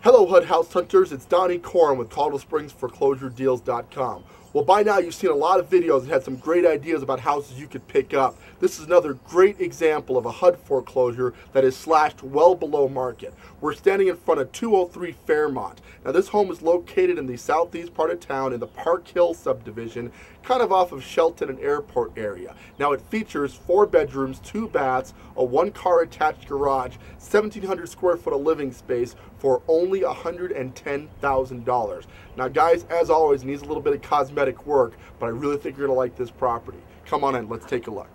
Hello HUD House Hunters, it's Donnie Corin with Colorado-Springs-Foreclosure-Deals.com. Well, by now you've seen a lot of videos and had some great ideas about houses you could pick up. This is another great example of a HUD foreclosure that is slashed well below market. We're standing in front of 203 Fairmont. Now this home is located in the southeast part of town in the Park Hill subdivision, kind of off of Shelton and Airport area. Now it features 4 bedrooms, 2 baths, a 1-car attached garage, 1,700 square foot of living space for only $110,000. Now guys, as always, it needs a little bit of cosmetic work, but I really think you're going to like this property. Come on in, let's take a look.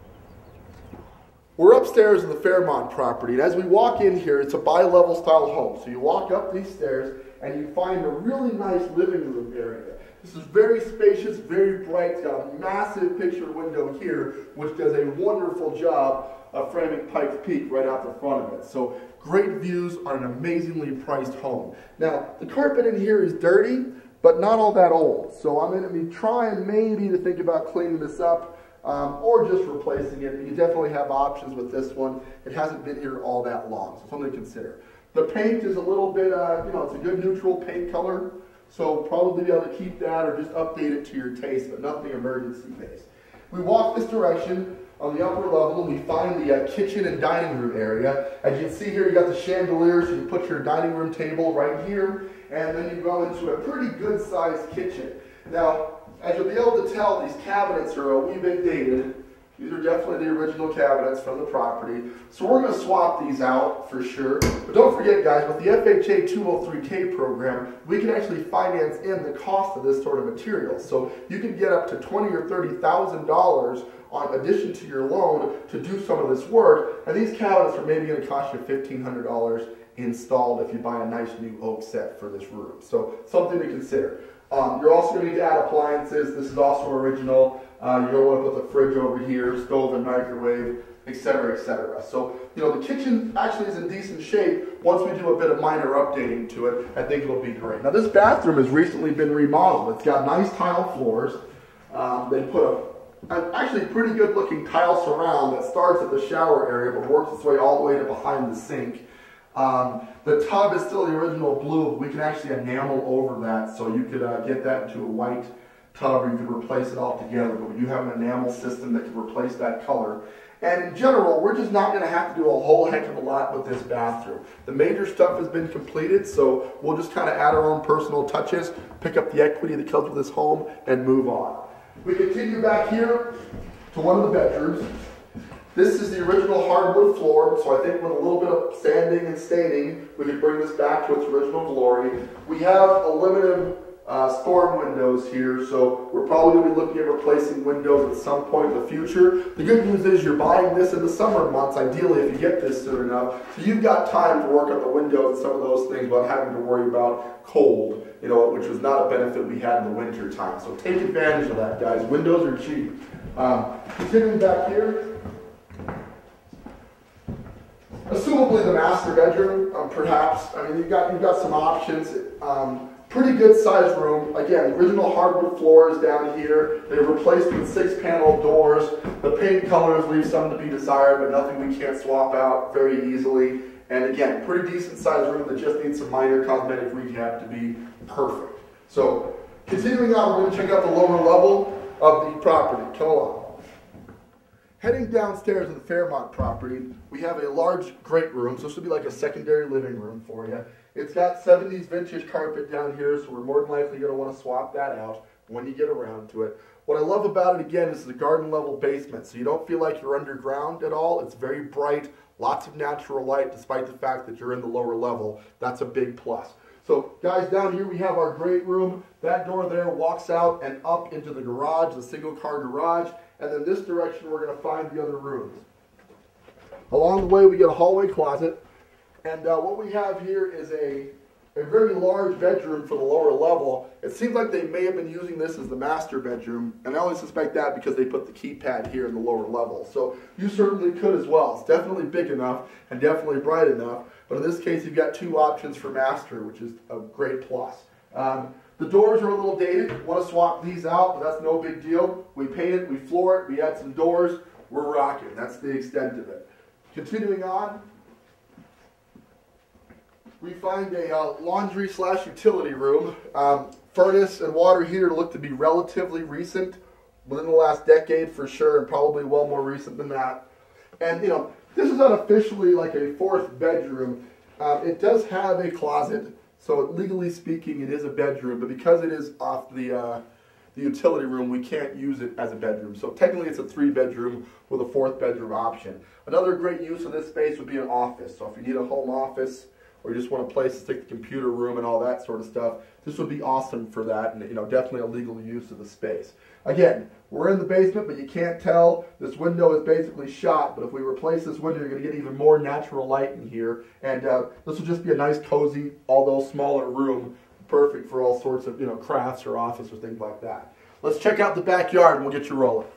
We're upstairs in the Fairmont property, and as we walk in here, it's a bi-level style home. So you walk up these stairs and you find a really nice living room area. This is very spacious, very bright. It's got a massive picture window here, which does a wonderful job of framing Pikes Peak right out the front of it. So great views on an amazingly priced home. Now, the carpet in here is dirty, but not all that old. So I'm going to be trying maybe to think about cleaning this up or just replacing it. You definitely have options with this one. It hasn't been here all that long, so something to consider. The paint is a little bit, it's a good neutral paint color. So probably be able to keep that or just update it to your taste, but nothing emergency-based. We walk this direction on the upper level and we find the kitchen and dining room area. As you can see here, you got the chandeliers, so you put your dining room table right here, and then you go into a pretty good-sized kitchen. Now, as you'll be able to tell, these cabinets are a wee bit dated. These are definitely the original cabinets from the property. So we're going to swap these out for sure. But don't forget, guys, with the FHA 203K program, we can actually finance in the cost of this sort of material. So you can get up to $20,000 or $30,000 on addition to your loan to do some of this work. And these cabinets are maybe going to cost you $1,500 installed if you buy a nice new oak set for this room. So something to consider. You're also going to need to add appliances. This is also original. You're going to want to put the fridge over here, stove and microwave, etc., etc. So, the kitchen actually is in decent shape. Once we do a bit of minor updating to it, I think it'll be great. Now, this bathroom has recently been remodeled. It's got nice tile floors. They put an actually pretty good looking tile surround that starts at the shower area but works its way all the way to behind the sink. The tub is still the original blue, but we can actually enamel over that, so you could get that into a white tub, or you could replace it altogether, but we do have an enamel system that can replace that color. And in general, we're just not going to have to do a whole heck of a lot with this bathroom. The major stuff has been completed, so we'll just kind of add our own personal touches, pick up the equity that comes with this home, and move on. We continue back here to one of the bedrooms. This is the original hardwood floor, so I think with a little bit of sanding and staining, we could bring this back to its original glory. We have aluminum storm windows here, so we're probably going to be looking at replacing windows at some point in the future. The good news is you're buying this in the summer months, ideally, if you get this soon enough, so you've got time to work on the windows and some of those things without having to worry about cold, which was not a benefit we had in the winter time. So take advantage of that, guys. Windows are cheap. Continuing back here, assumably the master bedroom, perhaps. I mean, you've got some options. Pretty good sized room. Again, the original hardwood floors down here. They're replaced with 6-panel doors. The paint colors leave some to be desired, but nothing we can't swap out very easily. And again, pretty decent sized room that just needs some minor cosmetic rehab to be perfect. So, continuing on, we're going to check out the lower level of the property. Come along. Heading downstairs to the Fairmont property, we have a large great room, so this will be like a secondary living room for you. It's got 70s vintage carpet down here, so we're more than likely going to want to swap that out when you get around to it. What I love about it, again, is the garden level basement, so you don't feel like you're underground at all. It's very bright, lots of natural light, despite the fact that you're in the lower level. That's a big plus. So guys, down here we have our great room. That door there walks out and up into the garage, the single car garage. And then this direction we're going to find the other rooms. Along the way we get a hallway closet. And what we have here is a very large bedroom for the lower level. It seems like they may have been using this as the master bedroom. And I only suspect that because they put the keypad here in the lower level. So you certainly could as well. It's definitely big enough and definitely bright enough. But in this case you've got 2 options for master, which is a great plus. The doors are a little dated. Want to swap these out, but that's no big deal. We paint it, we floor it, we add some doors, we're rocking. That's the extent of it. Continuing on, we find a laundry / utility room. Furnace and water heater look to be relatively recent, within the last decade for sure, and probably well more recent than that. And you know, this is unofficially like a 4th bedroom. It does have a closet, so legally speaking, it is a bedroom. But because it is off the utility room, we can't use it as a bedroom. So technically, it's a 3-bedroom with a 4th bedroom option. Another great use of this space would be an office. So if you need a home office, or you just want a place to stick the computer room and all that sort of stuff, this would be awesome for that, and you know, definitely a legal use of the space. Again, we're in the basement, but you can't tell. This window is basically shot, but if we replace this window, you're going to get even more natural light in here, and this will just be a nice, cozy, although smaller room, perfect for all sorts of, you know, crafts or office or things like that. Let's check out the backyard, and we'll get you rolling.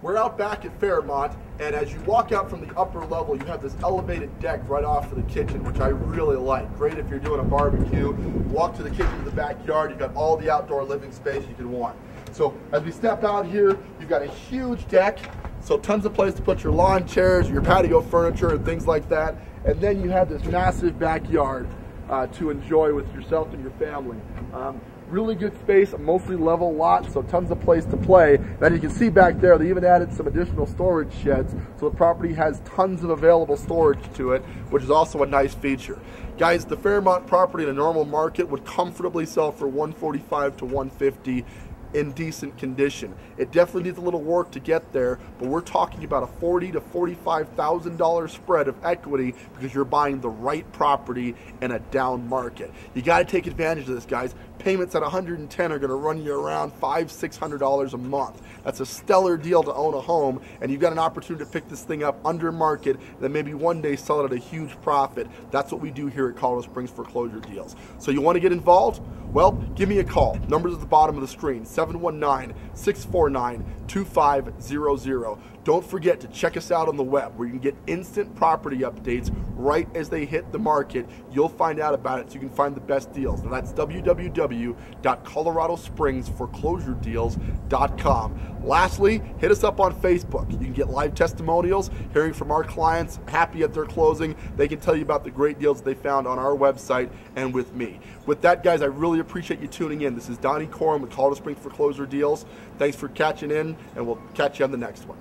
We're out back at Fairmont, and as you walk out from the upper level, you have this elevated deck right off of the kitchen, which I really like. Great if you're doing a barbecue. Walk to the kitchen to the backyard, you've got all the outdoor living space you can want. So as we step out here, you've got a huge deck, so tons of place to put your lawn chairs, your patio furniture, and things like that. And then you have this massive backyard to enjoy with yourself and your family. Really good space, a mostly level lot, so tons of place to play. And you can see back there, they even added some additional storage sheds, so the property has tons of available storage to it, which is also a nice feature. Guys, the Fairmont property in a normal market would comfortably sell for $145 to $150 in decent condition. It definitely needs a little work to get there, but we're talking about a $40,000 to $45,000 spread of equity because you're buying the right property in a down market. You got to take advantage of this, guys. Payments at $110 are going to run you around $500 to $600 a month. That's a stellar deal to own a home, and you've got an opportunity to pick this thing up under market and then maybe one day sell it at a huge profit. That's what we do here at Colorado Springs Foreclosure Deals. So you want to get involved? Well, give me a call. Number's at the bottom of the screen, 719-649-2500. Don't forget to check us out on the web where you can get instant property updates right as they hit the market. You'll find out about it so you can find the best deals. Now that's www.coloradospringsforeclosuredeals.com. Lastly, hit us up on Facebook. You can get live testimonials, hearing from our clients happy at their closing. They can tell you about the great deals they found on our website and with me. With that, guys, I really appreciate you tuning in. This is Donnie Corum with Colorado Springs Foreclosure Deals. Thanks for catching in, and we'll catch you on the next one.